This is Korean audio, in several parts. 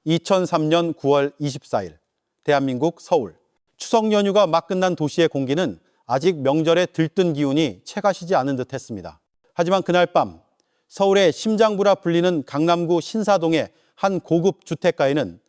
2003년 9월 24일 대한민국 서울. 추석 연휴가 막 끝난 도시의 공기는 아직 명절에 들뜬 기운이 채가시지 않은 듯 했습니다. 하지만 그날 밤 서울의 심장부라 불리는 강남구 신사동의 한 고급 주택가에는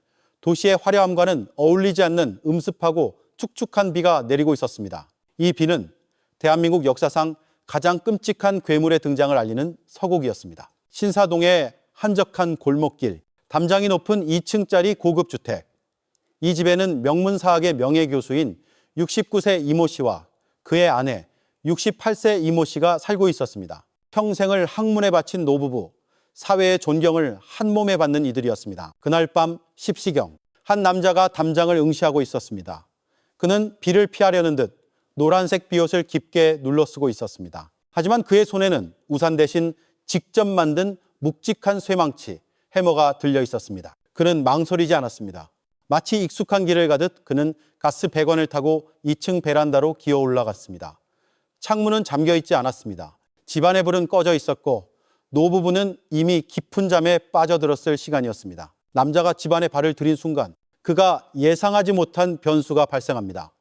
도시의 화려함과는 어울리지 않는 음습하고 축축한 비가 내리고 있었습니다. 이 비는 대한민국 역사상 가장 끔찍한 괴물의 등장을 알리는 서곡이었습니다. 신사동의 한적한 골목길, 담장이 높은 2층짜리 고급 주택. 이 집에는 명문사학의 명예교수인 69세 이모 씨와 그의 아내 68세 이모 씨가 살고 있었습니다. 평생을 학문에 바친 노부부, 사회의 존경을 한 몸에 받는 이들이었습니다. 그날 밤 10시경 한 남자가 담장을 응시하고 있었습니다. 그는 비를 피하려는 듯 노란색 비옷을 깊게 눌러쓰고 있었습니다. 하지만 그의 손에는 우산 대신 직접 만든 묵직한 쇠망치, 해머가 들려 있었습니다. 그는 망설이지 않았습니다. 마치 익숙한 길을 가듯 그는 가스 배관을 타고 2층 베란다로 기어 올라갔습니다. 창문은 잠겨 있지 않았습니다. 집안의 불은 꺼져 있었고 노부부는 이미 깊은 잠에 빠져들었을 시간이었습니다. 남자가 집안에 발을 들인 순간 그가 예상하지 못한 변수가 발생합니다.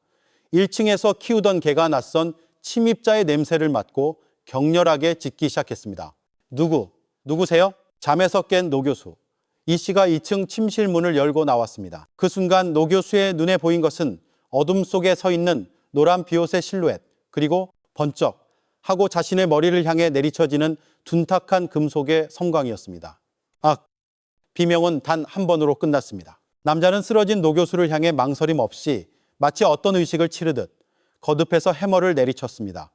1층에서 키우던 개가 낯선 침입자의 냄새를 맡고 격렬하게 짖기 시작했습니다. 누구세요? 잠에서 깬 노 교수. 이 씨가 2층 침실 문을 열고 나왔습니다. 그 순간 노 교수의 눈에 보인 것은 어둠 속에 서 있는 노란 비옷의 실루엣, 그리고 번쩍 하고 자신의 머리를 향해 내리쳐지는 둔탁한 금속의 섬광이었습니다. 비명은 단 한 번으로 끝났습니다. 남자는 쓰러진 노 교수를 향해 망설임 없이 마치 어떤 의식을 치르듯 거듭해서 해머를 내리쳤습니다.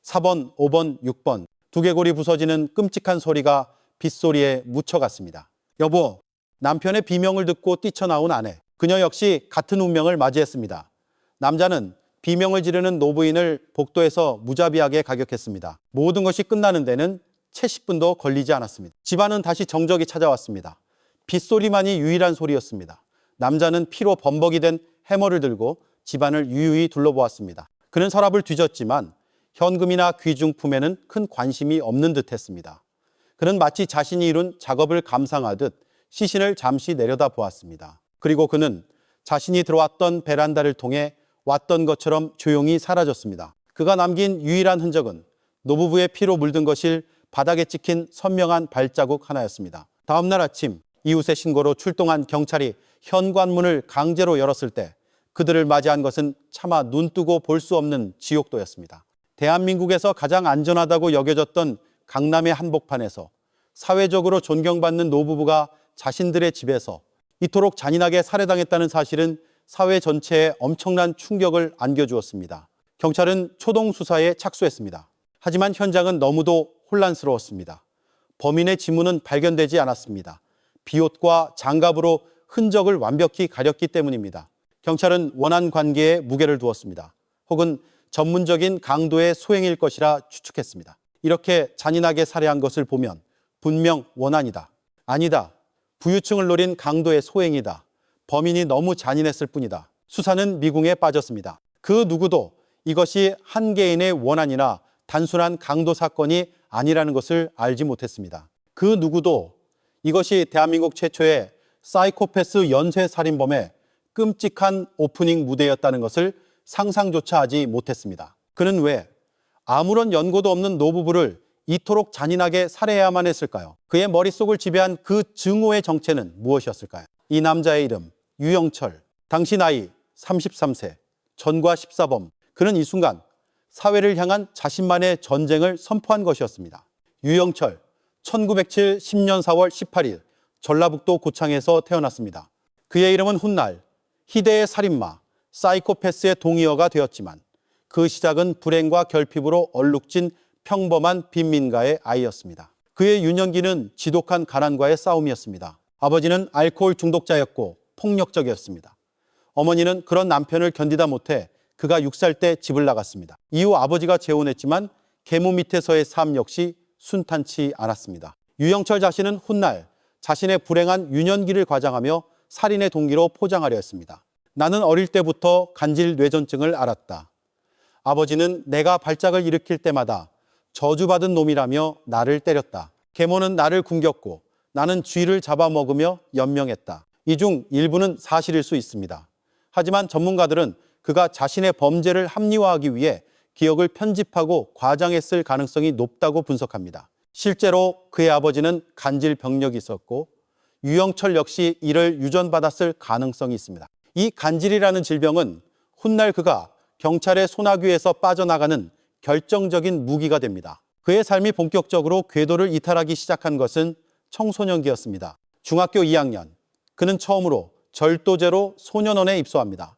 4번, 5번, 6번, 두개골이 부서지는 끔찍한 소리가 빗소리에 묻혀갔습니다. 여보, 남편의 비명을 듣고 뛰쳐나온 아내. 그녀 역시 같은 운명을 맞이했습니다. 남자는 비명을 지르는 노부인을 복도에서 무자비하게 가격했습니다. 모든 것이 끝나는 데는 채 10분도 걸리지 않았습니다. 집안은 다시 정적이 찾아왔습니다. 빗소리만이 유일한 소리였습니다. 남자는 피로 범벅이 된 해머를 들고 집안을 유유히 둘러보았습니다. 그는 서랍을 뒤졌지만 현금이나 귀중품에는 큰 관심이 없는 듯 했습니다. 그는 마치 자신이 이룬 작업을 감상하듯 시신을 잠시 내려다보았습니다. 그리고 그는 자신이 들어왔던 베란다를 통해 왔던 것처럼 조용히 사라졌습니다. 그가 남긴 유일한 흔적은 노부부의 피로 물든 것일 바닥에 찍힌 선명한 발자국 하나였습니다. 다음 날 아침 이웃의 신고로 출동한 경찰이 현관문을 강제로 열었을 때 그들을 맞이한 것은 차마 눈뜨고 볼 수 없는 지옥도였습니다. 대한민국에서 가장 안전하다고 여겨졌던 강남의 한복판에서 사회적으로 존경받는 노부부가 자신들의 집에서 이토록 잔인하게 살해당했다는 사실은 사회 전체에 엄청난 충격을 안겨주었습니다. 경찰은 초동 수사에 착수했습니다. 하지만 현장은 너무도 혼란스러웠습니다. 범인의 지문은 발견되지 않았습니다. 비옷과 장갑으로 흔적을 완벽히 가렸기 때문입니다. 경찰은 원한 관계에 무게를 두었습니다. 혹은 전문적인 강도의 소행일 것이라 추측했습니다. 이렇게 잔인하게 살해한 것을 보면 분명 원한이다. 아니다. 부유층을 노린 강도의 소행이다. 범인이 너무 잔인했을 뿐이다. 수사는 미궁에 빠졌습니다. 그 누구도 이것이 한 개인의 원한이나 단순한 강도 사건이 아니라는 것을 알지 못했습니다. 그 누구도 이것이 대한민국 최초의 사이코패스 연쇄살인범의 끔찍한 오프닝 무대였다는 것을 상상조차 하지 못했습니다. 그는 왜 아무런 연고도 없는 노부부를 이토록 잔인하게 살해해야만 했을까요? 그의 머릿속을 지배한 그 증오의 정체는 무엇이었을까요? 이 남자의 이름 유영철, 당시 나이 33세, 전과 14범. 그는 이 순간 사회를 향한 자신만의 전쟁을 선포한 것이었습니다. 유영철, 1907 10년 4월 18일 전라북도 고창에서 태어났습니다. 그의 이름은 훗날 희대의 살인마, 사이코패스의 동의어가 되었지만 그 시작은 불행과 결핍으로 얼룩진 평범한 빈민가의 아이였습니다. 그의 유년기는 지독한 가난과의 싸움이었습니다. 아버지는 알코올 중독자였고 폭력적이었습니다. 어머니는 그런 남편을 견디다 못해 그가 6살 때 집을 나갔습니다. 이후 아버지가 재혼했지만 계모 밑에서의 삶 역시 순탄치 않았습니다. 유영철 자신은 훗날 자신의 불행한 유년기를 과장하며 살인의 동기로 포장하려 했습니다. 나는 어릴 때부터 간질 뇌전증을 앓았다. 아버지는 내가 발작을 일으킬 때마다 저주받은 놈이라며 나를 때렸다. 계모는 나를 굶겼고 나는 쥐를 잡아먹으며 연명했다. 이 중 일부는 사실일 수 있습니다. 하지만 전문가들은 그가 자신의 범죄를 합리화하기 위해 기억을 편집하고 과장했을 가능성이 높다고 분석합니다. 실제로 그의 아버지는 간질 병력이 있었고 유영철 역시 이를 유전받았을 가능성이 있습니다. 이 간질이라는 질병은 훗날 그가 경찰의 소나귀에서 빠져나가는 결정적인 무기가 됩니다. 그의 삶이 본격적으로 궤도를 이탈하기 시작한 것은 청소년기였습니다. 중학교 2학년, 그는 처음으로 절도죄로 소년원에 입소합니다.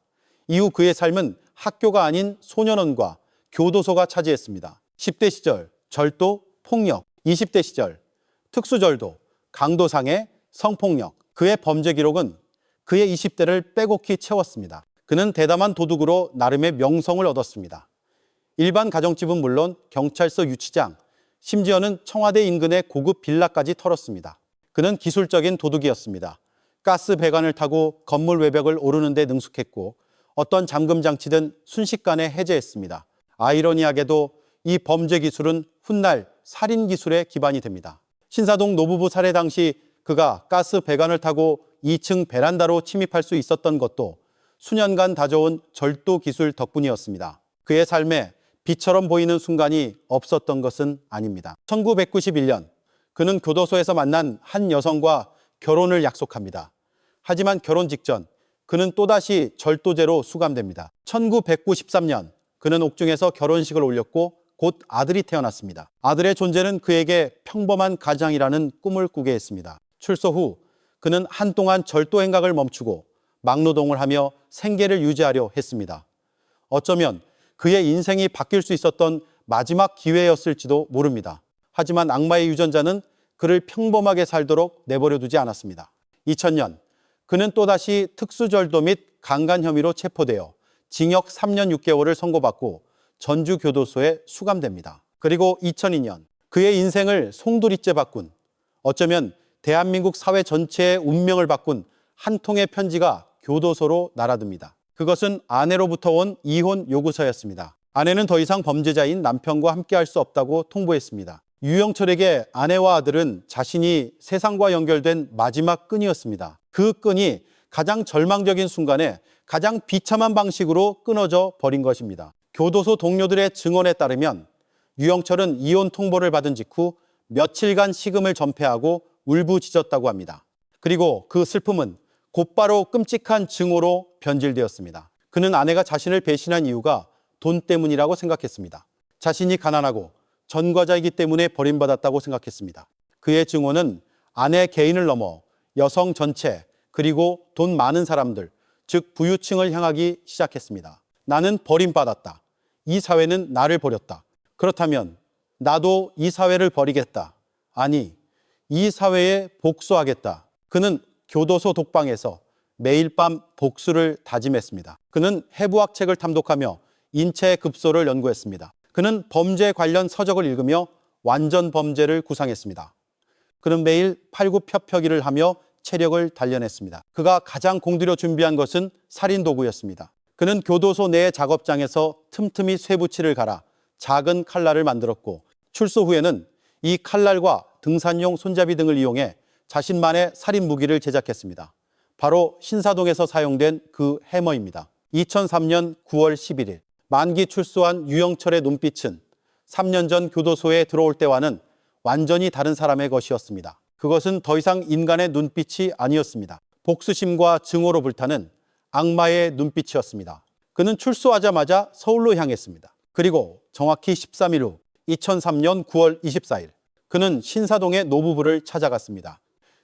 이후 그의 삶은 학교가 아닌 소년원과 교도소가 차지했습니다. 10대 시절 절도, 폭력, 20대 시절 특수절도, 강도상해, 성폭력. 그의 범죄 기록은 그의 20대를 빼곡히 채웠습니다. 그는 대담한 도둑으로 나름의 명성을 얻었습니다. 일반 가정집은 물론 경찰서 유치장, 심지어는 청와대 인근의 고급 빌라까지 털었습니다. 그는 기술적인 도둑이었습니다. 가스 배관을 타고 건물 외벽을 오르는 데 능숙했고 어떤 잠금 장치든 순식간에 해제했습니다. 아이러니하게도 이 범죄 기술은 훗날 살인 기술에 기반이 됩니다. 신사동 노부부 살해 당시 그가 가스 배관을 타고 2층 베란다로 침입할 수 있었던 것도 수년간 다져온 절도 기술 덕분이었습니다. 그의 삶에 빛처럼 보이는 순간이 없었던 것은 아닙니다. 1991년 그는 교도소에서 만난 한 여성과 결혼을 약속합니다. 하지만 결혼 직전 그는 또다시 절도죄로 수감됩니다. 1993년 그는 옥중에서 결혼식을 올렸고 곧 아들이 태어났습니다. 아들의 존재는 그에게 평범한 가장이라는 꿈을 꾸게 했습니다. 출소 후 그는 한동안 절도 행각을 멈추고 막노동을 하며 생계를 유지하려 했습니다. 어쩌면 그의 인생이 바뀔 수 있었던 마지막 기회였을지도 모릅니다. 하지만 악마의 유전자는 그를 평범하게 살도록 내버려두지 않았습니다. 2000년 그는 또다시 특수절도 및 강간 혐의로 체포되어 징역 3년 6개월을 선고받고 전주교도소에 수감됩니다. 그리고 2002년 그의 인생을 송두리째 바꾼, 어쩌면 대한민국 사회 전체의 운명을 바꾼 한 통의 편지가 교도소로 날아듭니다. 그것은 아내로부터 온 이혼 요구서였습니다. 아내는 더 이상 범죄자인 남편과 함께할 수 없다고 통보했습니다. 유영철에게 아내와 아들은 자신이 세상과 연결된 마지막 끈이었습니다. 그 끈이 가장 절망적인 순간에 가장 비참한 방식으로 끊어져 버린 것입니다. 교도소 동료들의 증언에 따르면 유영철은 이혼 통보를 받은 직후 며칠간 식음을 전폐하고 울부짖었다고 합니다. 그리고 그 슬픔은 곧바로 끔찍한 증오로 변질되었습니다. 그는 아내가 자신을 배신한 이유가 돈 때문이라고 생각했습니다. 자신이 가난하고 전과자이기 때문에 버림받았다고 생각했습니다. 그의 증오는 아내 개인을 넘어 여성 전체 그리고 돈 많은 사람들, 즉 부유층을 향하기 시작했습니다. 나는 버림받았다. 이 사회는 나를 버렸다. 그렇다면 나도 이 사회를 버리겠다. 아니, 이 사회에 복수하겠다. 그는 교도소 독방에서 매일 밤 복수를 다짐했습니다. 그는 해부학 책을 탐독하며 인체 급소를 연구했습니다. 그는 범죄 관련 서적을 읽으며 완전 범죄를 구상했습니다. 그는 매일 팔굽혀펴기를 하며 체력을 단련했습니다. 그가 가장 공들여 준비한 것은 살인 도구였습니다. 그는 교도소 내 작업장에서 틈틈이 쇠붙이를 갈아 작은 칼날을 만들었고 출소 후에는 이 칼날과 등산용 손잡이 등을 이용해 자신만의 살인 무기를 제작했습니다. 바로 신사동에서 사용된 그 해머입니다. 2003년 9월 11일 만기 출소한 유영철의 눈빛은 3년 전 교도소에 들어올 때와는 완전히 다른 사람의 것이었습니다. 그것은 더 이상 인간의 눈빛이 아니었습니다. 복수심과 증오로 불타는 악마의 눈빛이었습니다. 그는 출소하자마자 서울로 향했습니다. 그리고 정확히 13일 후 2003년 9월 24일 그는 신사동의 노부부를 찾아갔습니다.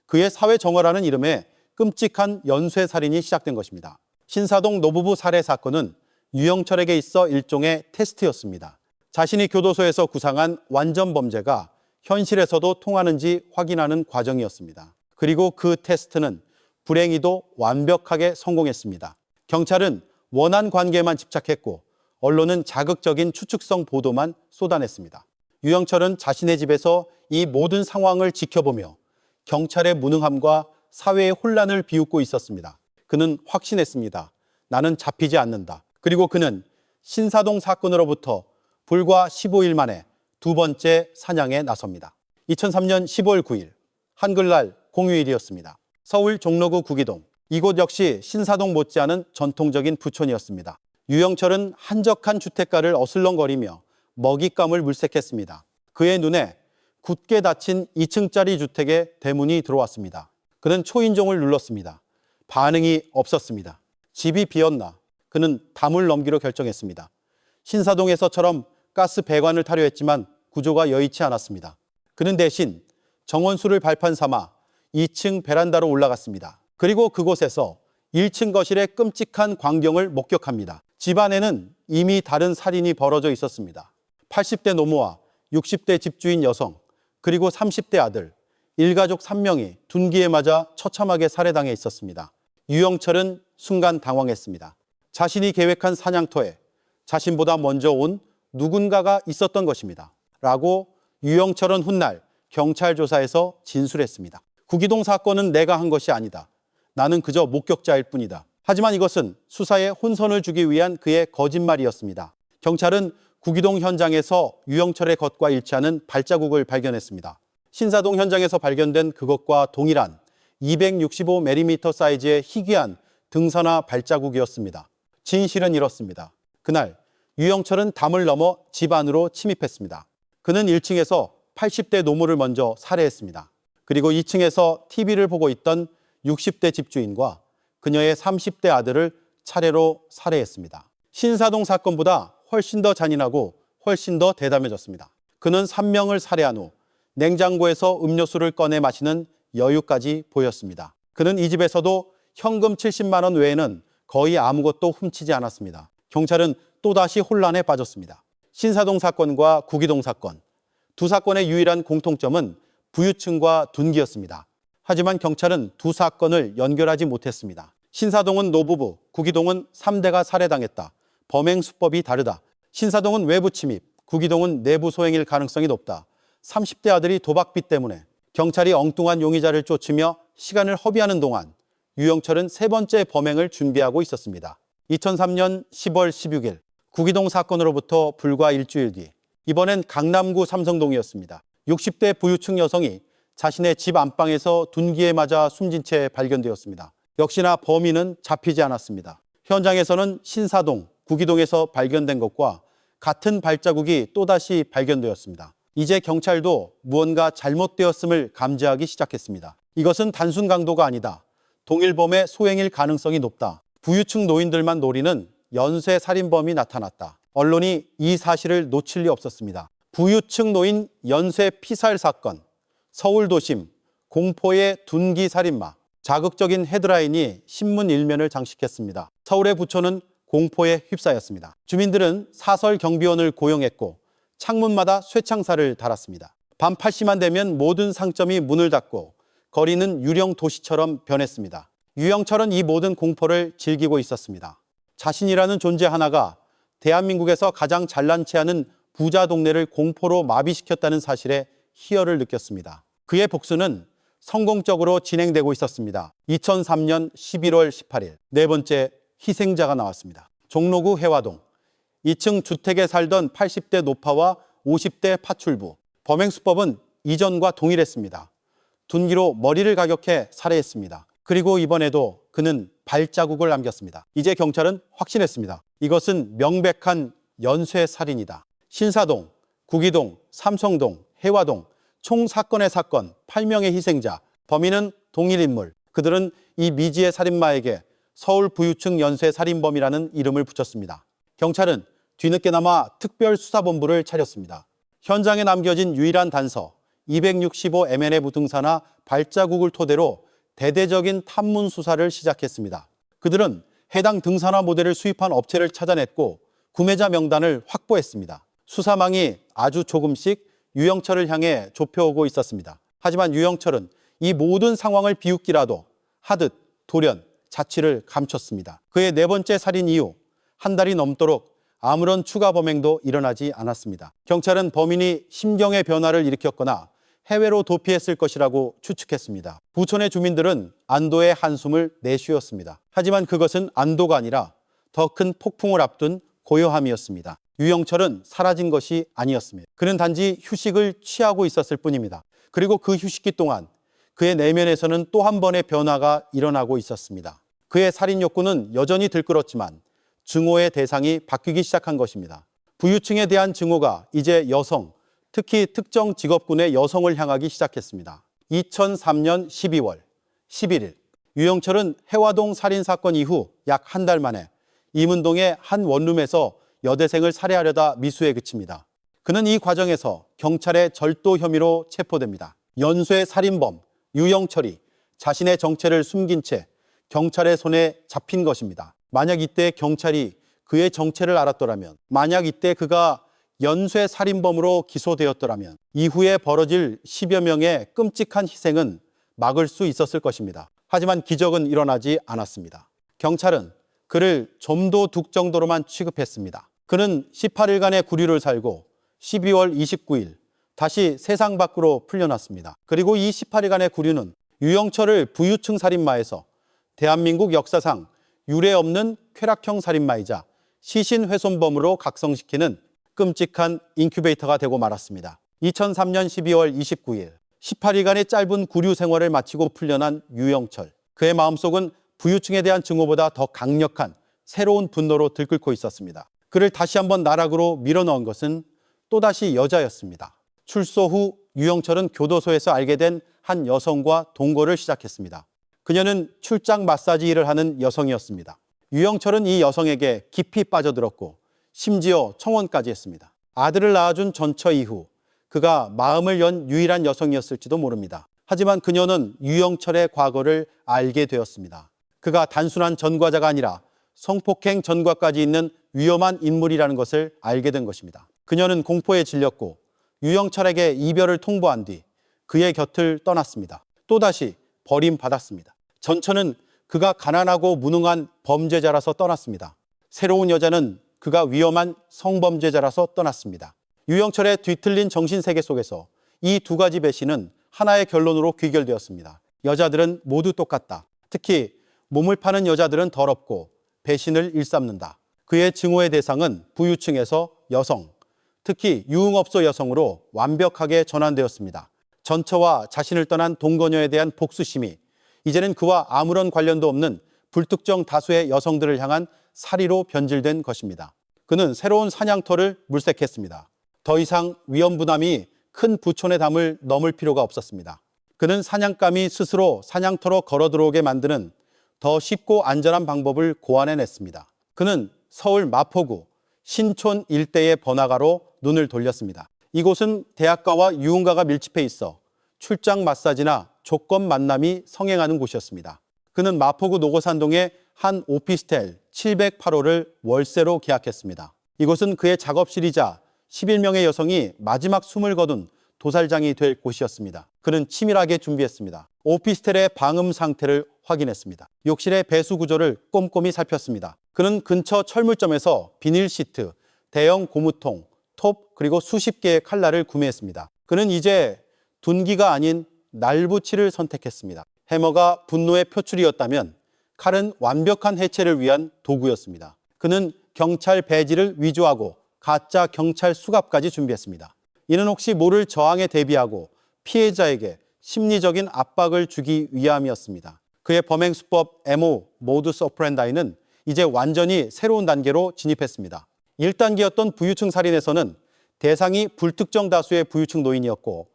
그의 사회정화라는 이름의 끔찍한 연쇄살인이 시작된 것입니다. 신사동 노부부 살해 사건은 유영철에게 있어 일종의 테스트였습니다. 자신이 교도소에서 구상한 완전 범죄가 현실에서도 통하는지 확인하는 과정이었습니다. 그리고 그 테스트는 불행히도 완벽하게 성공했습니다. 경찰은 원한 관계만 집착했고 언론은 자극적인 추측성 보도만 쏟아냈습니다. 유영철은 자신의 집에서 이 모든 상황을 지켜보며 경찰의 무능함과 사회의 혼란을 비웃고 있었습니다. 그는 확신했습니다. 나는 잡히지 않는다. 그리고 그는 신사동 사건으로부터 불과 15일 만에 두 번째 사냥에 나섭니다. 2003년 10월 9일 한글날 공휴일이었습니다. 서울 종로구 구기동 이곳 역시 신사동 못지않은 전통적인 부촌이었습니다. 유영철은 한적한 주택가를 어슬렁거리며 먹잇감을 물색했습니다. 그의 눈에 굳게 닫힌 2층짜리 주택의 대문이 들어왔습니다. 그는 초인종을 눌렀습니다. 반응이 없었습니다. 집이 비었나? 그는 담을 넘기로 결정했습니다. 신사동에서처럼 가스 배관을 타려 했지만 구조가 여의치 않았습니다. 그는 대신 정원수를 발판 삼아 2층 베란다로 올라갔습니다. 그리고 그곳에서 1층 거실의 끔찍한 광경을 목격합니다. 집 안에는 이미 다른 살인이 벌어져 있었습니다. 80대 노모와 60대 집주인 여성, 그리고 30대 아들, 일가족 3명이 둔기에 맞아 처참하게 살해당해 있었습니다. 유영철은 순간 당황했습니다. 자신이 계획한 사냥터에 자신보다 먼저 온 누군가가 있었던 것입니다. 라고 유영철은 훗날 경찰 조사에서 진술했습니다. 구기동 사건은 내가 한 것이 아니다. 나는 그저 목격자일 뿐이다. 하지만 이것은 수사에 혼선을 주기 위한 그의 거짓말이었습니다. 경찰은 구기동 현장에서 유영철의 것과 일치하는 발자국을 발견했습니다. 신사동 현장에서 발견된 그것과 동일한 265mm 사이즈의 희귀한 등산화 발자국이었습니다. 진실은 이렇습니다. 그날 유영철은 담을 넘어 집 안으로 침입했습니다. 그는 1층에서 80대 노모를 먼저 살해했습니다. 그리고 2층에서 TV를 보고 있던 60대 집주인과 그녀의 30대 아들을 차례로 살해했습니다. 신사동 사건보다 훨씬 더 잔인하고 훨씬 더 대담해졌습니다. 그는 3명을 살해한 후 냉장고에서 음료수를 꺼내 마시는 여유까지 보였습니다. 그는 이 집에서도 현금 70만 원 외에는 거의 아무것도 훔치지 않았습니다. 경찰은 또다시 혼란에 빠졌습니다. 신사동 사건과 구기동 사건, 두 사건의 유일한 공통점은 부유층과 둔기였습니다. 하지만 경찰은 두 사건을 연결하지 못했습니다. 신사동은 노부부, 구기동은 3대가 살해당했다. 범행 수법이 다르다. 신사동은 외부 침입, 구기동은 내부 소행일 가능성이 높다. 30대 아들이 도박빚 때문에 경찰이 엉뚱한 용의자를 쫓으며 시간을 허비하는 동안 유영철은 세 번째 범행을 준비하고 있었습니다. 2003년 10월 16일 구기동 사건으로부터 불과 일주일 뒤, 이번엔 강남구 삼성동이었습니다. 60대 부유층 여성이 자신의 집 안방에서 둔기에 맞아 숨진 채 발견되었습니다. 역시나 범인은 잡히지 않았습니다. 현장에서는 신사동, 구기동에서 발견된 것과 같은 발자국이 또다시 발견되었습니다. 이제 경찰도 무언가 잘못되었음을 감지하기 시작했습니다. 이것은 단순 강도가 아니다. 동일범의 소행일 가능성이 높다. 부유층 노인들만 노리는 연쇄 살인범이 나타났다. 언론이 이 사실을 놓칠 리 없었습니다. 부유층 노인 연쇄 피살 사건, 서울 도심, 공포의 둔기 살인마. 자극적인 헤드라인이 신문 일면을 장식했습니다. 서울의 부촌은 공포에 휩싸였습니다. 주민들은 사설 경비원을 고용했고 창문마다 쇠창살을 달았습니다. 밤 8시만 되면 모든 상점이 문을 닫고 거리는 유령 도시처럼 변했습니다. 유영철은 이 모든 공포를 즐기고 있었습니다. 자신이라는 존재 하나가 대한민국에서 가장 잘난 체하는 부자 동네를 공포로 마비시켰다는 사실에 희열을 느꼈습니다. 그의 복수는 성공적으로 진행되고 있었습니다. 2003년 11월 18일 네 번째 희생자가 나왔습니다. 종로구 해화동 2층 주택에 살던 80대 노파와 50대 파출부. 범행 수법은 이전과 동일했습니다. 둔기로 머리를 가격해 살해했습니다. 그리고 이번에도 그는 발자국을 남겼습니다. 이제 경찰은 확신했습니다. 이것은 명백한 연쇄살인이다. 신사동, 구기동, 삼성동, 해화동 총 사건의 사건 8명의 희생자. 범인은 동일 인물. 그들은 이 미지의 살인마에게 서울 부유층 연쇄살인범이라는 이름을 붙였습니다. 경찰은 뒤늦게나마 특별수사본부를 차렸습니다. 현장에 남겨진 유일한 단서 265mn의 무등산화 발자국을 토대로 대대적인 탐문 수사를 시작했습니다. 그들은 해당 등산화 모델을 수입한 업체를 찾아냈고 구매자 명단을 확보했습니다. 수사망이 아주 조금씩 유영철을 향해 좁혀오고 있었습니다. 하지만 유영철은 이 모든 상황을 비웃기라도 하듯 돌연 자취를 감췄습니다. 그의 네 번째 살인 이후 한 달이 넘도록 아무런 추가 범행도 일어나지 않았습니다. 경찰은 범인이 심경의 변화를 일으켰거나 해외로 도피했을 것이라고 추측했습니다. 부촌의 주민들은 안도의 한숨을 내쉬었습니다. 하지만 그것은 안도가 아니라 더 큰 폭풍을 앞둔 고요함이었습니다. 유영철은 사라진 것이 아니었습니다. 그는 단지 휴식을 취하고 있었을 뿐입니다. 그리고 그 휴식기 동안 그의 내면에서는 또 한 번의 변화가 일어나고 있었습니다. 그의 살인 욕구는 여전히 들끓었지만 증오의 대상이 바뀌기 시작한 것입니다. 부유층에 대한 증오가 이제 여성, 특히 특정 직업군의 여성을 향하기 시작했습니다. 2003년 12월 11일 유영철은 해화동 살인사건 이후 약 한 달 만에 임은동의 한 원룸에서 여대생을 살해하려다 미수에 그칩니다. 그는 이 과정에서 경찰의 절도 혐의로 체포됩니다. 연쇄 살인범 유영철이 자신의 정체를 숨긴 채 경찰의 손에 잡힌 것입니다. 만약 이때 경찰이 그의 정체를 알았더라면, 만약 이때 그가 연쇄 살인범으로 기소되었더라면 이후에 벌어질 10여 명의 끔찍한 희생은 막을 수 있었을 것입니다. 하지만 기적은 일어나지 않았습니다. 경찰은 그를 좀도둑 정도로만 취급했습니다. 그는 18일간의 구류를 살고 12월 29일 다시 세상 밖으로 풀려났습니다. 그리고 이 18일간의 구류는 유영철을 부유층 살인마에서 대한민국 역사상 유례 없는 쾌락형 살인마이자 시신훼손범으로 각성시키는 끔찍한 인큐베이터가 되고 말았습니다. 2003년 12월 29일 18일간의 짧은 구류 생활을 마치고 풀려난 유영철. 그의 마음속은 부유층에 대한 증오보다 더 강력한 새로운 분노로 들끓고 있었습니다. 그를 다시 한번 나락으로 밀어넣은 것은 또다시 여자였습니다. 출소 후 유영철은 교도소에서 알게 된 한 여성과 동거를 시작했습니다. 그녀는 출장 마사지 일을 하는 여성이었습니다. 유영철은 이 여성에게 깊이 빠져들었고 심지어 청혼까지 했습니다. 아들을 낳아준 전처 이후 그가 마음을 연 유일한 여성이었을지도 모릅니다. 하지만 그녀는 유영철의 과거를 알게 되었습니다. 그가 단순한 전과자가 아니라 성폭행 전과까지 있는 위험한 인물이라는 것을 알게 된 것입니다. 그녀는 공포에 질렸고 유영철에게 이별을 통보한 뒤 그의 곁을 떠났습니다. 또다시 버림받았습니다. 전처는 그가 가난하고 무능한 범죄자라서 떠났습니다. 새로운 여자는 그가 위험한 성범죄자라서 떠났습니다. 유영철의 뒤틀린 정신세계 속에서 이 두 가지 배신은 하나의 결론으로 귀결되었습니다. 여자들은 모두 똑같다. 특히 몸을 파는 여자들은 더럽고 배신을 일삼는다. 그의 증오의 대상은 부유층에서 여성, 특히 유흥업소 여성으로 완벽하게 전환되었습니다. 전처와 자신을 떠난 동거녀에 대한 복수심이 이제는 그와 아무런 관련도 없는 불특정 다수의 여성들을 향한 살이로 변질된 것입니다. 그는 새로운 사냥터를 물색했습니다. 더 이상 위험부담이 큰 부촌의 담을 넘을 필요가 없었습니다. 그는 사냥감이 스스로 사냥터로 걸어 들어오게 만드는 더 쉽고 안전한 방법을 고안해냈습니다. 그는 서울 마포구 신촌 일대의 번화가로 눈을 돌렸습니다. 이곳은 대학가와 유흥가가 밀집해 있어 출장 마사지나 조건 만남이 성행하는 곳이었습니다. 그는 마포구 노고산동의 한 오피스텔 708호를 월세로 계약했습니다. 이곳은 그의 작업실이자 11명의 여성이 마지막 숨을 거둔 도살장이 될 곳이었습니다. 그는 치밀하게 준비했습니다. 오피스텔의 방음 상태를 확인했습니다. 욕실의 배수 구조를 꼼꼼히 살폈습니다. 그는 근처 철물점에서 비닐 시트, 대형 고무통, 톱 그리고 수십 개의 칼날을 구매했습니다. 그는 이제 둔기가 아닌 날붙이를 선택했습니다. 해머가 분노의 표출이었다면 칼은 완벽한 해체를 위한 도구였습니다. 그는 경찰 배지를 위조하고 가짜 경찰 수갑까지 준비했습니다. 이는 혹시 모를 저항에 대비하고 피해자에게 심리적인 압박을 주기 위함이었습니다. 그의 범행 수법 MO, 모두스 오퍼렌다이는 이제 완전히 새로운 단계로 진입했습니다. 1단계였던 부유층 살인에서는 대상이 불특정 다수의 부유층 노인이었고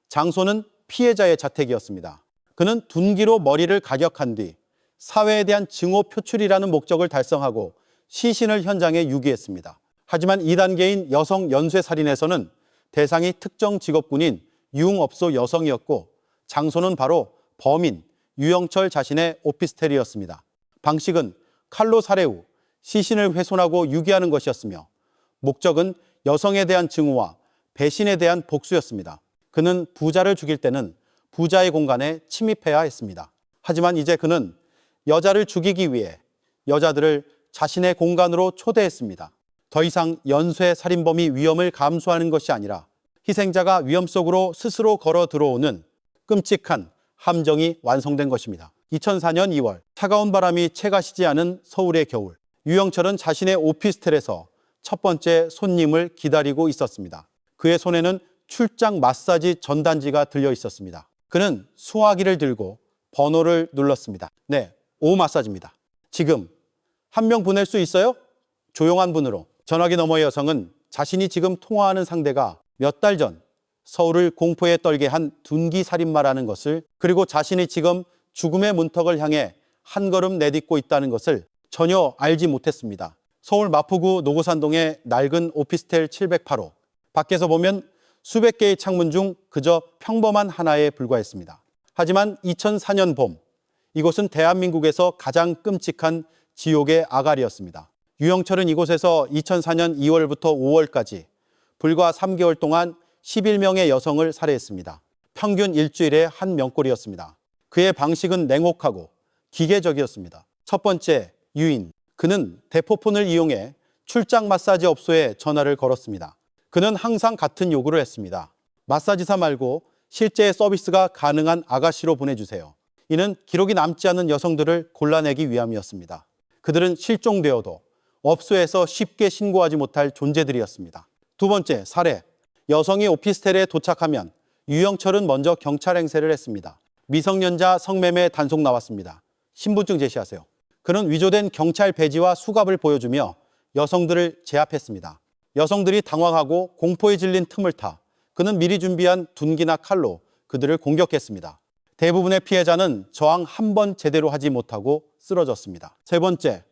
장소는 피해자의 자택이었습니다. 그는 둔기로 머리를 가격한 뒤 사회에 대한 증오 표출이라는 목적을 달성하고 시신을 현장에 유기했습니다. 하지만 2단계인 여성 연쇄 살인에서는 대상이 특정 직업군인 유흥업소 여성이었고 장소는 바로 범인 유영철 자신의 오피스텔이었습니다. 방식은 칼로 살해 후 시신을 훼손하고 유기하는 것이었으며 목적은 여성에 대한 증오와 배신에 대한 복수였습니다. 그는 부자를 죽일 때는 부자의 공간에 침입해야 했습니다. 하지만 이제 그는 여자를 죽이기 위해 여자들을 자신의 공간으로 초대했습니다. 더 이상 연쇄 살인범이 위험을 감수하는 것이 아니라 희생자가 위험 속으로 스스로 걸어 들어오는 끔찍한 함정이 완성된 것입니다. 2004년 2월 차가운 바람이 채가 시지 않은 서울의 겨울, 유영철은 자신의 오피스텔에서 첫 번째 손님을 기다리고 있었습니다. 그의 손에는 출장 마사지 전단지가 들려 있었습니다. 그는 수화기를 들고 번호를 눌렀습니다. 네, 오후 마사지입니다. 지금 한 명 보낼 수 있어요? 조용한 분으로. 전화기 너머의 여성은 자신이 지금 통화하는 상대가 몇 달 전 서울을 공포에 떨게 한 둔기 살인마라는 것을, 그리고 자신이 지금 죽음의 문턱을 향해 한 걸음 내딛고 있다는 것을 전혀 알지 못했습니다. 서울 마포구 노고산동의 낡은 오피스텔 708호. 밖에서 보면 수백 개의 창문 중 그저 평범한 하나에 불과했습니다. 하지만 2004년 봄, 이곳은 대한민국에서 가장 끔찍한 지옥의 아가리였습니다. 유영철은 이곳에서 2004년 2월부터 5월까지 불과 3개월 동안 11명의 여성을 살해했습니다. 평균 일주일에 한 명꼴이었습니다. 그의 방식은 냉혹하고 기계적이었습니다. 첫 번째, 유인. 그는 대포폰을 이용해 출장 마사지 업소에 전화를 걸었습니다. 그는 항상 같은 요구를 했습니다. 마사지사 말고 실제 서비스가 가능한 아가씨로 보내주세요. 이는 기록이 남지 않은 여성들을 골라내기 위함이었습니다. 그들은 실종되어도 업소에서 쉽게 신고하지 못할 존재들이었습니다. 두 번째, 살해. 여성이 오피스텔에 도착하면 유영철은 먼저 경찰 행세를 했습니다. 미성년자 성매매 단속 나왔습니다. 신분증 제시하세요. 그는 위조된 경찰 배지와 수갑을 보여주며 여성들을 제압했습니다. 여성들이 당황하고 공포에 질린 틈을 타 그는 미리 준비한 둔기나 칼로 그들을 공격했습니다. 대부분의 피해자는 저항 한 번 제대로 하지 못하고 쓰러졌습니다. 세 번째,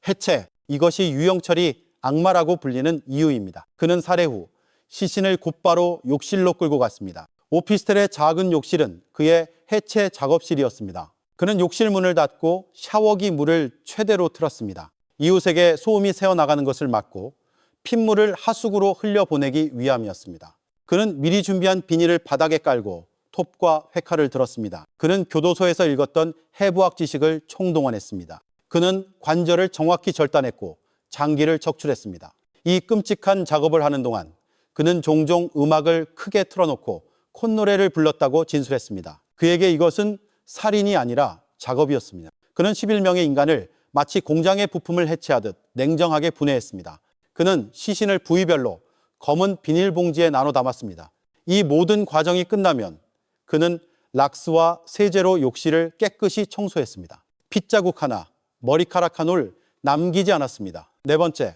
해체. 이것이 유영철이 악마라고 불리는 이유입니다. 그는 살해 후 시신을 곧바로 욕실로 끌고 갔습니다. 오피스텔의 작은 욕실은 그의 해체 작업실이었습니다. 그는 욕실 문을 닫고 샤워기 물을 최대로 틀었습니다. 이웃에게 소음이 새어나가는 것을 막고 핏물을 하수구로 흘려보내기 위함이었습니다. 그는 미리 준비한 비닐을 바닥에 깔고 톱과 회칼을 들었습니다. 그는 교도소에서 읽었던 해부학 지식을 총동원했습니다. 그는 관절을 정확히 절단했고 장기를 적출했습니다. 이 끔찍한 작업을 하는 동안 그는 종종 음악을 크게 틀어놓고 콧노래를 불렀다고 진술했습니다. 그에게 이것은 살인이 아니라 작업이었습니다. 그는 11명의 인간을 마치 공장의 부품을 해체하듯 냉정하게 분해했습니다. 그는 시신을 부위별로 검은 비닐봉지에 나눠 담았습니다. 이 모든 과정이 끝나면 그는 락스와 세제로 욕실을 깨끗이 청소했습니다. 핏자국 하나, 머리카락 한 올 남기지 않았습니다. 네 번째,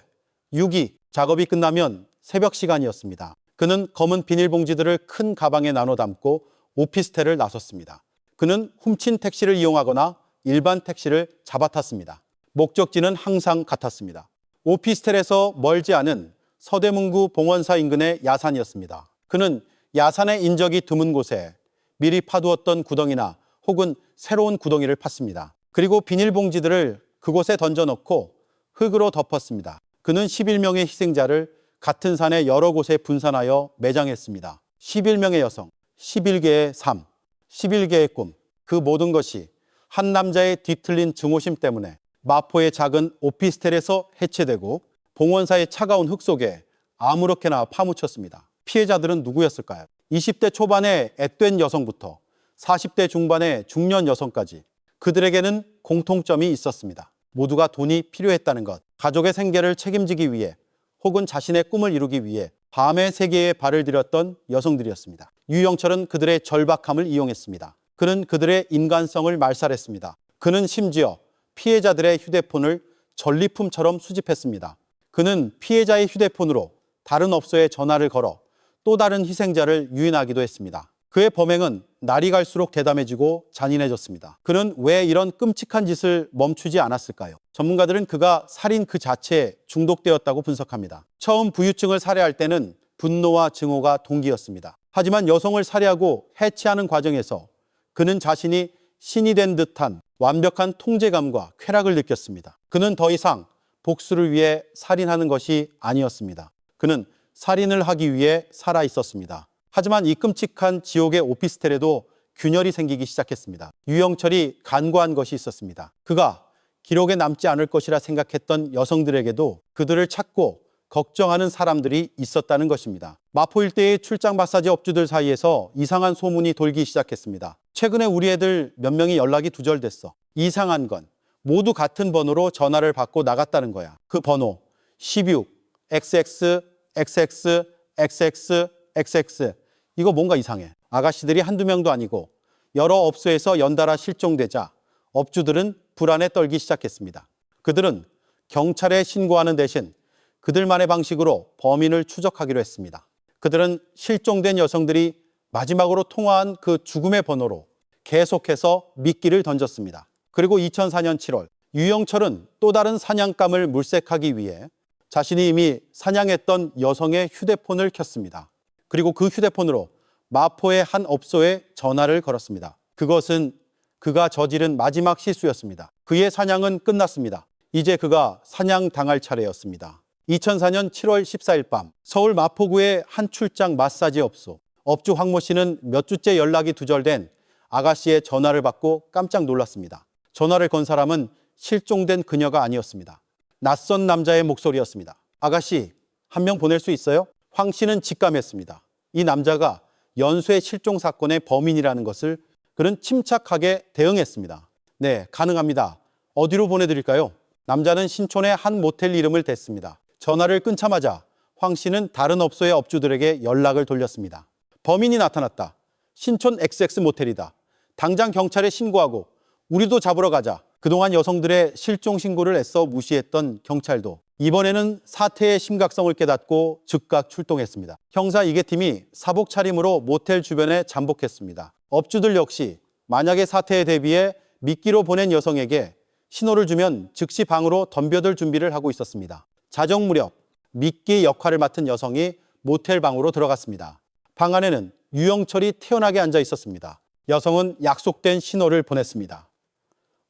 유기. 작업이 끝나면 새벽 시간이었습니다. 그는 검은 비닐봉지들을 큰 가방에 나눠 담고 오피스텔을 나섰습니다. 그는 훔친 택시를 이용하거나 일반 택시를 잡아탔습니다. 목적지는 항상 같았습니다. 오피스텔에서 멀지 않은 서대문구 봉원사 인근의 야산이었습니다. 그는 야산의 인적이 드문 곳에 미리 파두었던 구덩이나 혹은 새로운 구덩이를 팠습니다. 그리고 비닐봉지들을 그곳에 던져놓고 흙으로 덮었습니다. 그는 11명의 희생자를 같은 산의 여러 곳에 분산하여 매장했습니다. 11명의 여성, 11개의 삶, 11개의 꿈. 그 모든 것이 한 남자의 뒤틀린 증오심 때문에 마포의 작은 오피스텔에서 해체되고 봉원사의 차가운 흙 속에 아무렇게나 파묻혔습니다. 피해자들은 누구였을까요? 20대 초반의 앳된 여성부터 40대 중반의 중년 여성까지 그들에게는 공통점이 있었습니다. 모두가 돈이 필요했다는 것, 가족의 생계를 책임지기 위해 혹은 자신의 꿈을 이루기 위해 밤의 세계에 발을 들였던 여성들이었습니다. 유영철은 그들의 절박함을 이용했습니다. 그는 그들의 인간성을 말살했습니다. 그는 심지어 피해자들의 휴대폰을 전리품처럼 수집했습니다. 그는 피해자의 휴대폰으로 다른 업소에 전화를 걸어 또 다른 희생자를 유인하기도 했습니다. 그의 범행은 날이 갈수록 대담해지고 잔인해졌습니다. 그는 왜 이런 끔찍한 짓을 멈추지 않았을까요? 전문가들은 그가 살인 그 자체에 중독되었다고 분석합니다. 처음 부유층을 살해할 때는 분노와 증오가 동기였습니다. 하지만 여성을 살해하고 해체하는 과정에서 그는 자신이 신이 된 듯한 완벽한 통제감과 쾌락을 느꼈습니다. 그는 더 이상 복수를 위해 살인하는 것이 아니었습니다. 그는 살인을 하기 위해 살아 있었습니다. 하지만 이 끔찍한 지옥의 오피스텔에도 균열이 생기기 시작했습니다. 유영철이 간과한 것이 있었습니다. 그가 기록에 남지 않을 것이라 생각했던 여성들에게도 그들을 찾고 걱정하는 사람들이 있었다는 것입니다. 마포 일대의 출장 마사지 업주들 사이에서 이상한 소문이 돌기 시작했습니다. 최근에 우리 애들 몇 명이 연락이 두절됐어. 이상한 건 모두 같은 번호로 전화를 받고 나갔다는 거야. 그 번호 16 XX XX XX XX. 이거 뭔가 이상해. 아가씨들이 한두 명도 아니고 여러 업소에서 연달아 실종되자 업주들은 불안에 떨기 시작했습니다. 그들은 경찰에 신고하는 대신 그들만의 방식으로 범인을 추적하기로 했습니다. 그들은 실종된 여성들이 마지막으로 통화한 그 죽음의 번호로 계속해서 미끼를 던졌습니다. 그리고 2004년 7월 유영철은 또 다른 사냥감을 물색하기 위해 자신이 이미 사냥했던 여성의 휴대폰을 켰습니다. 그리고 그 휴대폰으로 마포의 한 업소에 전화를 걸었습니다. 그것은 그가 저지른 마지막 실수였습니다. 그의 사냥은 끝났습니다. 이제 그가 사냥당할 차례였습니다. 2004년 7월 14일 밤 서울 마포구의 한 출장 마사지 업소 업주 황모 씨는 몇 주째 연락이 두절된 아가씨의 전화를 받고 깜짝 놀랐습니다. 전화를 건 사람은 실종된 그녀가 아니었습니다. 낯선 남자의 목소리였습니다. 아가씨, 한 명 보낼 수 있어요? 황 씨는 직감했습니다. 이 남자가 연쇄 실종 사건의 범인이라는 것을. 그는 침착하게 대응했습니다. 네, 가능합니다. 어디로 보내드릴까요? 남자는 신촌의 한 모텔 이름을 댔습니다. 전화를 끊자마자 황 씨는 다른 업소의 업주들에게 연락을 돌렸습니다. 범인이 나타났다. 신촌 XX 모텔이다. 당장 경찰에 신고하고 우리도 잡으러 가자. 그동안 여성들의 실종 신고를 애써 무시했던 경찰도 이번에는 사태의 심각성을 깨닫고 즉각 출동했습니다. 형사 2개팀이 사복 차림으로 모텔 주변에 잠복했습니다. 업주들 역시 만약의 사태에 대비해 미끼로 보낸 여성에게 신호를 주면 즉시 방으로 덤벼들 준비를 하고 있었습니다. 자정 무렵 미끼 역할을 맡은 여성이 모텔 방으로 들어갔습니다. 방 안에는 유영철이 태연하게 앉아 있었습니다. 여성은 약속된 신호를 보냈습니다.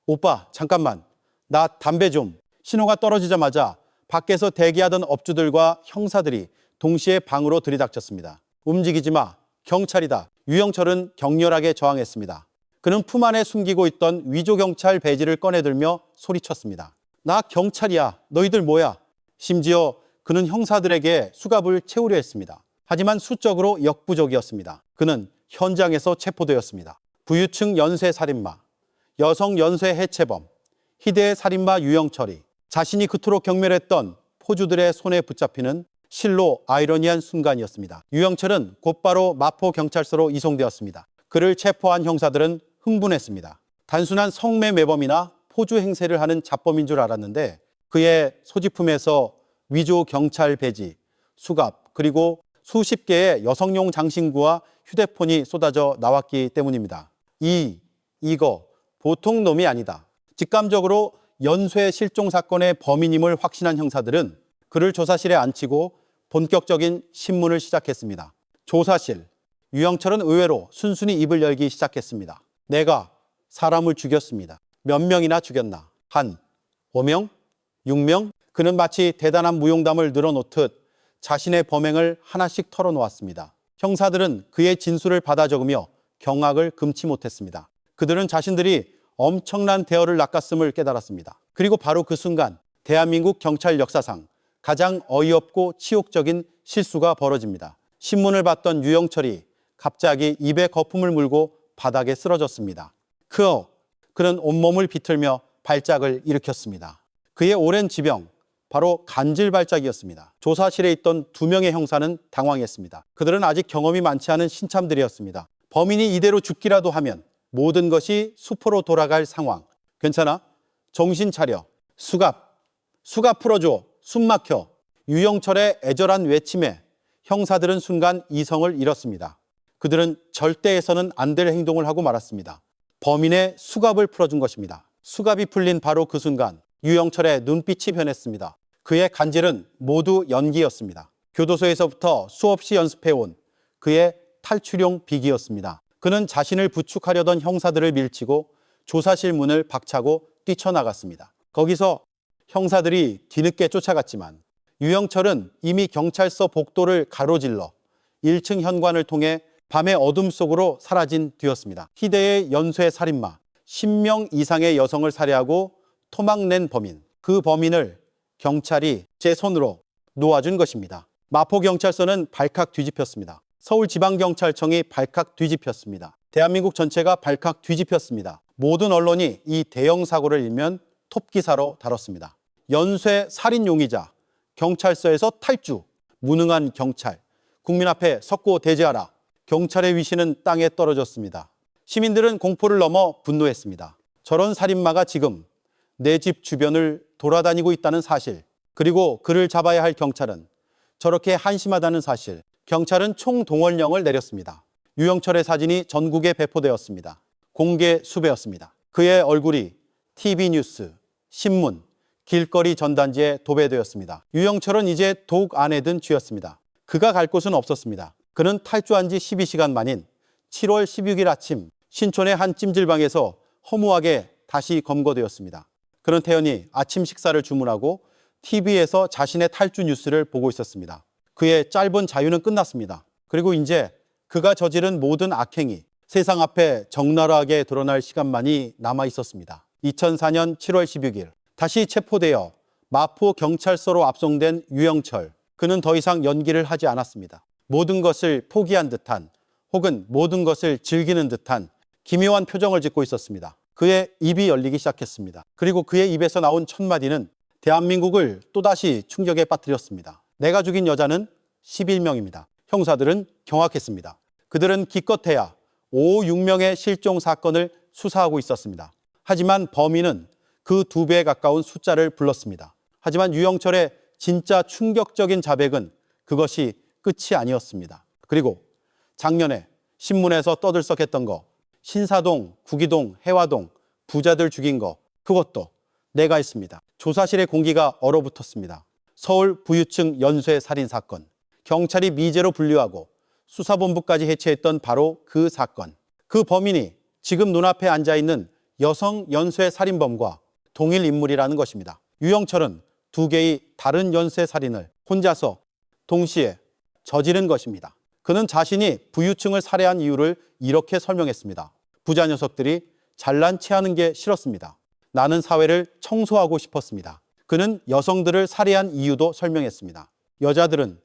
오빠, 잠깐만. 나 담배 좀. 신호가 떨어지자마자 밖에서 대기하던 업주들과 형사들이 동시에 방으로 들이닥쳤습니다. 움직이지 마. 경찰이다. 유영철은 격렬하게 저항했습니다. 그는 품 안에 숨기고 있던 위조경찰 배지를 꺼내들며 소리쳤습니다. 나 경찰이야. 너희들 뭐야? 심지어 그는 형사들에게 수갑을 채우려 했습니다. 하지만 수적으로 역부족이었습니다. 그는 현장에서 체포되었습니다. 부유층 연쇄살인마, 여성 연쇄 해체범, 희대의 살인마 유영철이 자신이 그토록 경멸했던 포주들의 손에 붙잡히는 실로 아이러니한 순간이었습니다. 유영철은 곧바로 마포경찰서로 이송되었습니다. 그를 체포한 형사들은 흥분했습니다. 단순한 성매매범이나 포주 행세를 하는 잡범인 줄 알았는데 그의 소지품에서 위조 경찰 배지, 수갑, 그리고 수십 개의 여성용 장신구와 휴대폰이 쏟아져 나왔기 때문입니다. 이거 보통 놈이 아니다. 직감적으로 연쇄 실종 사건의 범인임을 확신한 형사들은 그를 조사실에 앉히고 본격적인 신문을 시작했습니다. 조사실, 유영철은 의외로 순순히 입을 열기 시작했습니다. 내가 사람을 죽였습니다. 몇 명이나 죽였나? 한 5명? 6명? 그는 마치 대단한 무용담을 늘어놓듯 자신의 범행을 하나씩 털어놓았습니다. 형사들은 그의 진술을 받아 적으며 경악을 금치 못했습니다. 그들은 자신들이 엄청난 대어를 낚았음을 깨달았습니다. 그리고 바로 그 순간 대한민국 경찰 역사상 가장 어이없고 치욕적인 실수가 벌어집니다. 신문을 봤던 유영철이 갑자기 입에 거품을 물고 바닥에 쓰러졌습니다. 그는 온몸을 비틀며 발작을 일으켰습니다. 그의 오랜 지병, 바로 간질발작이었습니다. 조사실에 있던 2명의 형사는 당황했습니다. 그들은 아직 경험이 많지 않은 신참들이었습니다. 범인이 이대로 죽기라도 하면 모든 것이 수포로 돌아갈 상황. 괜찮아? 정신 차려. 수갑 풀어줘. 숨 막혀. 유영철의 애절한 외침에 형사들은 순간 이성을 잃었습니다. 그들은 절대 해서는 안 될 행동을 하고 말았습니다. 범인의 수갑을 풀어준 것입니다. 수갑이 풀린 바로 그 순간 유영철의 눈빛이 변했습니다. 그의 간질은 모두 연기였습니다. 교도소에서부터 수없이 연습해온 그의 탈출용 비기였습니다. 그는 자신을 부축하려던 형사들을 밀치고 조사실 문을 박차고 뛰쳐나갔습니다. 거기서 형사들이 뒤늦게 쫓아갔지만 유영철은 이미 경찰서 복도를 가로질러 1층 현관을 통해 밤의 어둠 속으로 사라진 뒤였습니다. 희대의 연쇄 살인마, 10명 이상의 여성을 살해하고 토막낸 범인, 그 범인을 경찰이 제 손으로 놓아준 것입니다. 마포경찰서는 발칵 뒤집혔습니다. 서울지방경찰청이 발칵 뒤집혔습니다. 대한민국 전체가 발칵 뒤집혔습니다. 모든 언론이 이 대형 사고를 일면 톱기사로 다뤘습니다. 연쇄 살인 용의자, 경찰서에서 탈주, 무능한 경찰, 국민 앞에 섰고 대제하라. 경찰의 위신은 땅에 떨어졌습니다. 시민들은 공포를 넘어 분노했습니다. 저런 살인마가 지금 내 집 주변을 돌아다니고 있다는 사실, 그리고 그를 잡아야 할 경찰은 저렇게 한심하다는 사실, 경찰은 총동원령을 내렸습니다. 유영철의 사진이 전국에 배포되었습니다. 공개 수배였습니다. 그의 얼굴이 TV 뉴스, 신문, 길거리 전단지에 도배되었습니다. 유영철은 이제 독 안에 든 쥐였습니다. 그가 갈 곳은 없었습니다. 그는 탈주한 지 12시간 만인 7월 16일 아침 신촌의 한 찜질방에서 허무하게 다시 검거되었습니다. 그는 태연히 아침 식사를 주문하고 TV에서 자신의 탈주 뉴스를 보고 있었습니다. 그의 짧은 자유는 끝났습니다. 그리고 이제 그가 저지른 모든 악행이 세상 앞에 적나라하게 드러날 시간만이 남아 있었습니다. 2004년 7월 16일 다시 체포되어 마포경찰서로 압송된 유영철. 그는 더 이상 연기를 하지 않았습니다. 모든 것을 포기한 듯한, 혹은 모든 것을 즐기는 듯한 기묘한 표정을 짓고 있었습니다. 그의 입이 열리기 시작했습니다. 그리고 그의 입에서 나온 첫 마디는 대한민국을 또다시 충격에 빠뜨렸습니다. 내가 죽인 여자는 11명입니다. 형사들은 경악했습니다. 그들은 기껏해야 5, 6명의 실종 사건을 수사하고 있었습니다. 하지만 범인은 그 2배에 가까운 숫자를 불렀습니다. 하지만 유영철의 진짜 충격적인 자백은 그것이 끝이 아니었습니다. 그리고 작년에 신문에서 떠들썩했던 거, 신사동, 구기동, 해화동 부자들 죽인 거, 그것도 내가 했습니다. 조사실의 공기가 얼어붙었습니다. 서울 부유층 연쇄 살인 사건, 경찰이 미제로 분류하고 수사본부까지 해체했던 바로 그 사건. 그 범인이 지금 눈앞에 앉아있는 여성 연쇄 살인범과 동일 인물이라는 것입니다. 유영철은 2개의 다른 연쇄 살인을 혼자서 동시에 저지른 것입니다. 그는 자신이 부유층을 살해한 이유를 이렇게 설명했습니다. 부자 녀석들이 잘난 체하는 게 싫었습니다. 나는 사회를 청소하고 싶었습니다. 그는 여성들을 살해한 이유도 설명했습니다. 여자들은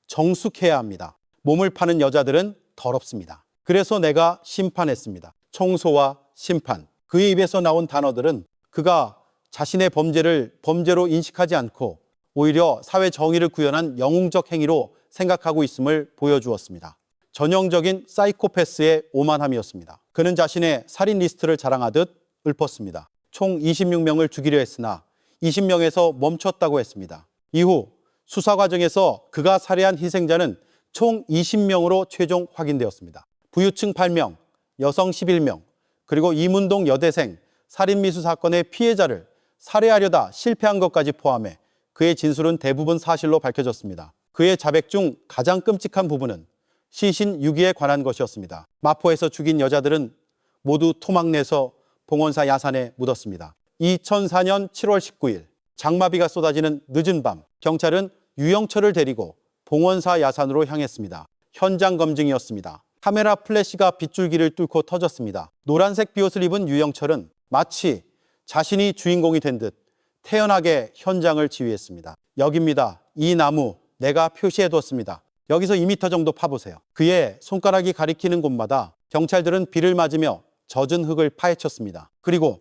정숙해야 합니다. 몸을 파는 여자들은 더럽습니다. 그래서 내가 심판했습니다. 청소와 심판. 그의 입에서 나온 단어들은 그가 자신의 범죄를 범죄로 인식하지 않고 오히려 사회 정의를 구현한 영웅적 행위로 생각하고 있음을 보여주었습니다. 전형적인 사이코패스의 오만함이었습니다. 그는 자신의 살인 리스트를 자랑하듯 읊었습니다. 총 26명을 죽이려 했으나 20명에서 멈췄다고 했습니다. 이후 수사 과정에서 그가 살해한 희생자는 총 20명으로 최종 확인되었습니다. 부유층 8명, 여성 11명, 그리고 이문동 여대생 살인미수 사건의 피해자를 살해하려다 실패한 것까지 포함해 그의 진술은 대부분 사실로 밝혀졌습니다. 그의 자백 중 가장 끔찍한 부분은 시신 유기에 관한 것이었습니다. 마포에서 죽인 여자들은 모두 토막내서 봉원사 야산에 묻었습니다. 2004년 7월 19일 장마비가 쏟아지는 늦은 밤, 경찰은 유영철을 데리고 봉원사 야산으로 향했습니다. 현장 검증이었습니다. 카메라 플래시가 빗줄기를 뚫고 터졌습니다. 노란색 비옷을 입은 유영철은 마치 자신이 주인공이 된 듯 태연하게 현장을 지휘했습니다. 여기입니다. 이 나무 내가 표시해뒀습니다. 여기서 2m 정도 파보세요. 그의 손가락이 가리키는 곳마다 경찰들은 비를 맞으며 젖은 흙을 파헤쳤습니다. 그리고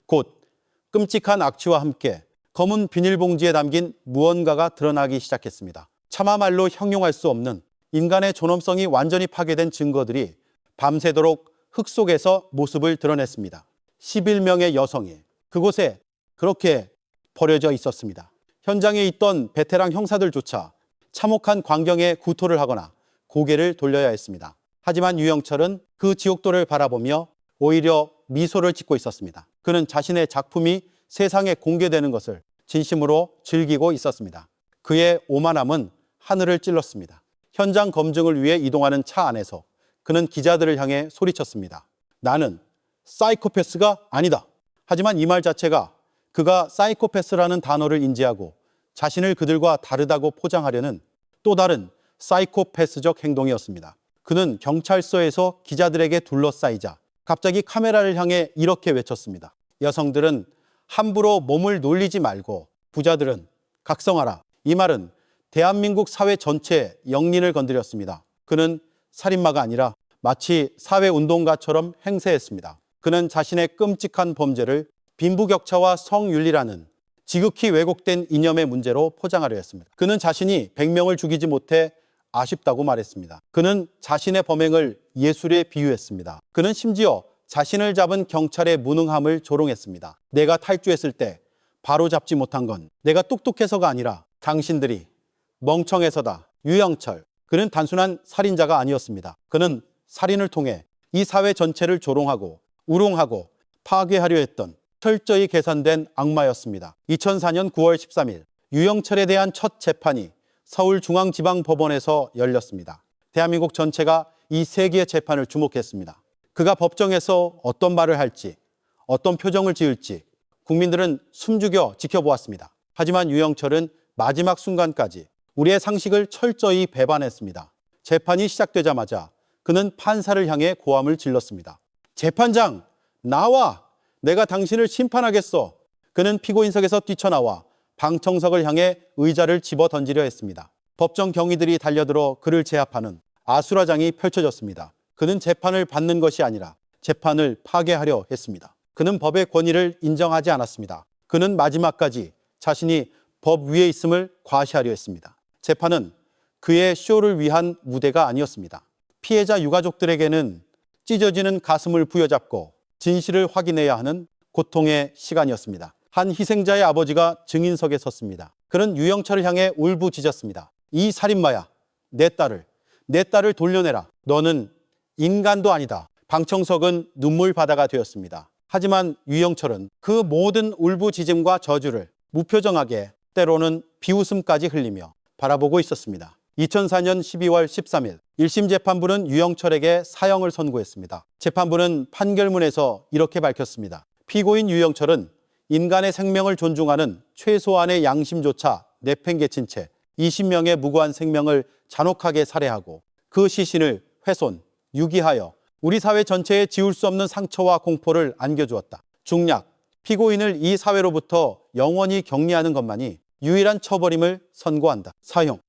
곧 끔찍한 악취와 함께 검은 비닐봉지에 담긴 무언가가 드러나기 시작했습니다. 차마 말로 형용할 수 없는 인간의 존엄성이 완전히 파괴된 증거들이 밤새도록 흙 속에서 모습을 드러냈습니다. 11명의 여성이 그곳에 그렇게 버려져 있었습니다. 현장에 있던 베테랑 형사들조차 참혹한 광경에 구토를 하거나 고개를 돌려야 했습니다. 하지만 유영철은 그 지옥도를 바라보며 오히려 미소를 짓고 있었습니다. 그는 자신의 작품이 세상에 공개되는 것을 진심으로 즐기고 있었습니다. 그의 오만함은 하늘을 찔렀습니다. 현장 검증을 위해 이동하는 차 안에서 그는 기자들을 향해 소리쳤습니다. 나는 사이코패스가 아니다. 하지만 이 말 자체가 그가 사이코패스라는 단어를 인지하고 자신을 그들과 다르다고 포장하려는 또 다른 사이코패스적 행동이었습니다. 그는 경찰서에서 기자들에게 둘러싸이자 갑자기 카메라를 향해 이렇게 외쳤습니다. 여성들은 함부로 몸을 놀리지 말고 부자들은 각성하라. 이 말은 대한민국 사회 전체의 영린을 건드렸습니다. 그는 살인마가 아니라 마치 사회운동가처럼 행세했습니다. 그는 자신의 끔찍한 범죄를 빈부격차와 성윤리라는 지극히 왜곡된 이념의 문제로 포장하려 했습니다. 그는 자신이 100명을 죽이지 못해 아쉽다고 말했습니다. 그는 자신의 범행을 예술에 비유했습니다. 그는 심지어 자신을 잡은 경찰의 무능함을 조롱했습니다. 내가 탈주했을 때 바로 잡지 못한 건 내가 똑똑해서가 아니라 당신들이 멍청해서다. 유영철, 그는 단순한 살인자가 아니었습니다. 그는 살인을 통해 이 사회 전체를 조롱하고 우롱하고 파괴하려 했던 철저히 계산된 악마였습니다. 2004년 9월 13일 유영철에 대한 첫 재판이 서울중앙지방법원에서 열렸습니다. 대한민국 전체가 이 세기의 재판을 주목했습니다. 그가 법정에서 어떤 말을 할지, 어떤 표정을 지을지 국민들은 숨죽여 지켜보았습니다. 하지만 유영철은 마지막 순간까지 우리의 상식을 철저히 배반했습니다. 재판이 시작되자마자 그는 판사를 향해 고함을 질렀습니다. 재판장, 나와! 내가 당신을 심판하겠어. 그는 피고인석에서 뛰쳐나와 방청석을 향해 의자를 집어 던지려 했습니다. 법정 경위들이 달려들어 그를 제압하는 아수라장이 펼쳐졌습니다. 그는 재판을 받는 것이 아니라 재판을 파괴하려 했습니다. 그는 법의 권위를 인정하지 않았습니다. 그는 마지막까지 자신이 법 위에 있음을 과시하려 했습니다. 재판은 그의 쇼를 위한 무대가 아니었습니다. 피해자 유가족들에게는 찢어지는 가슴을 부여잡고 진실을 확인해야 하는 고통의 시간이었습니다. 한 희생자의 아버지가 증인석에 섰습니다. 그는 유영철을 향해 울부짖었습니다. 이 살인마야, 내 딸을 돌려내라. 너는 인간도 아니다. 방청석은 눈물바다가 되었습니다. 하지만 유영철은 그 모든 울부짖음과 저주를 무표정하게 때로는 비웃음까지 흘리며 바라보고 있었습니다. 2004년 12월 13일 1심 재판부는 유영철에게 사형을 선고했습니다. 재판부는 판결문에서 이렇게 밝혔습니다. 피고인 유영철은 인간의 생명을 존중하는 최소한의 양심조차 내팽개친 채 20명의 무고한 생명을 잔혹하게 살해하고 그 시신을 훼손, 유기하여 우리 사회 전체에 지울 수 없는 상처와 공포를 안겨주었다. 중략, 피고인을 이 사회로부터 영원히 격리하는 것만이 유일한 처벌임을 선고한다. 사형,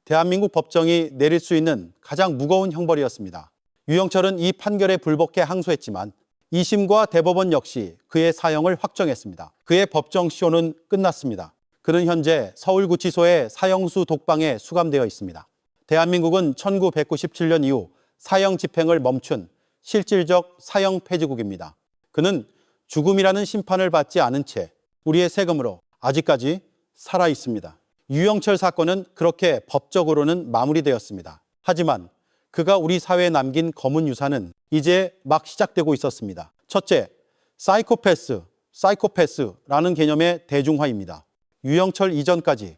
대한민국 법정이 내릴 수 있는 가장 무거운 형벌이었습니다. 유영철은 이 판결에 불복해 항소했지만 2심과 대법원 역시 그의 사형을 확정했습니다. 그의 법정 쇼는 끝났습니다. 그는 현재 서울구치소의 사형수 독방에 수감되어 있습니다. 대한민국은 1997년 이후 사형 집행을 멈춘 실질적 사형 폐지국입니다. 그는 죽음이라는 심판을 받지 않은 채 우리의 세금으로 아직까지 살아 있습니다. 유영철 사건은 그렇게 법적으로는 마무리되었습니다. 하지만 그가 우리 사회에 남긴 검은 유산은 이제 막 시작되고 있었습니다. 첫째, 사이코패스라는 개념의 대중화입니다. 유영철 이전까지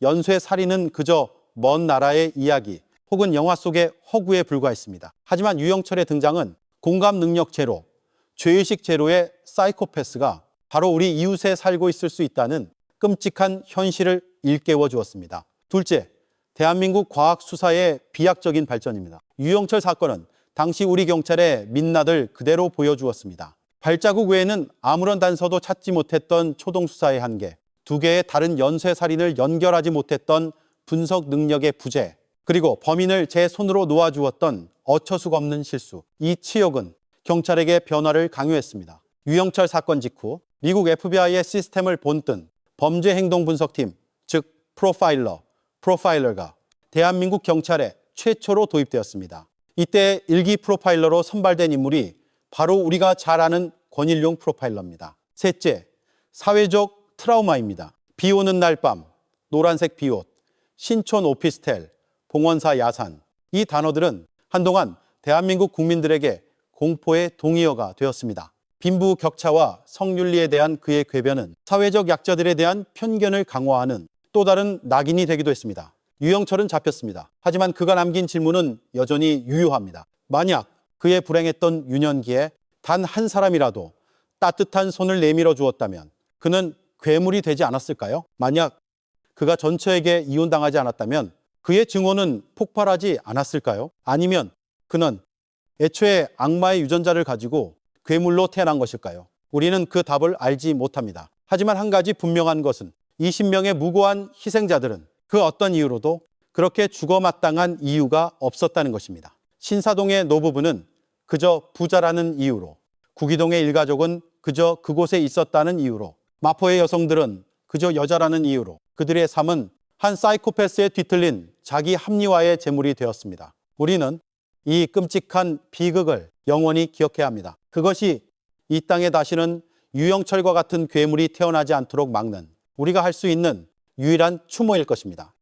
연쇄 살인은 그저 먼 나라의 이야기 혹은 영화 속의 허구에 불과했습니다. 하지만 유영철의 등장은 공감 능력 제로, 죄의식 제로의 사이코패스가 바로 우리 이웃에 살고 있을 수 있다는 끔찍한 현실을 일깨워 주었습니다. 둘째, 대한민국 과학 수사의 비약적인 발전입니다. 유영철 사건은 당시 우리 경찰의 민낯을 그대로 보여주었습니다. 발자국 외에는 아무런 단서도 찾지 못했던 초동 수사의 한계, 두 개의 다른 연쇄 살인을 연결하지 못했던 분석 능력의 부재, 그리고 범인을 제 손으로 놓아주었던 어처구니가 없는 실수. 이 치욕은 경찰에게 변화를 강요했습니다. 유영철 사건 직후 미국 FBI의 시스템을 본뜬 범죄행동분석팀, 즉 프로파일러가 대한민국 경찰에 최초로 도입되었습니다. 이때 일기 프로파일러로 선발된 인물이 바로 우리가 잘 아는 권일용 프로파일러입니다. 셋째, 사회적 트라우마입니다. 비 오는 날 밤, 노란색 비옷, 신촌 오피스텔, 봉원사 야산. 이 단어들은 한동안 대한민국 국민들에게 공포의 동의어가 되었습니다. 빈부격차와 성윤리에 대한 그의 궤변은 사회적 약자들에 대한 편견을 강화하는 또 다른 낙인이 되기도 했습니다. 유영철은 잡혔습니다. 하지만 그가 남긴 질문은 여전히 유효합니다. 만약 그의 불행했던 유년기에 단 한 사람이라도 따뜻한 손을 내밀어 주었다면 그는 괴물이 되지 않았을까요? 만약 그가 전처에게 이혼당하지 않았다면 그의 증오는 폭발하지 않았을까요? 아니면 그는 애초에 악마의 유전자를 가지고 괴물로 태어난 것일까요? 우리는 그 답을 알지 못합니다. 하지만 한 가지 분명한 것은 20명의 무고한 희생자들은 그 어떤 이유로도 그렇게 죽어마땅한 이유가 없었다는 것입니다. 신사동의 노부부는 그저 부자라는 이유로, 구기동의 일가족은 그저 그곳에 있었다는 이유로, 마포의 여성들은 그저 여자라는 이유로 그들의 삶은 한 사이코패스에 뒤틀린 자기 합리화의 제물이 되었습니다. 우리는 이 끔찍한 비극을 영원히 기억해야 합니다. 그것이 이 땅에 다시는 유영철과 같은 괴물이 태어나지 않도록 막는 우리가 할 수 있는 유일한 추모일 것입니다.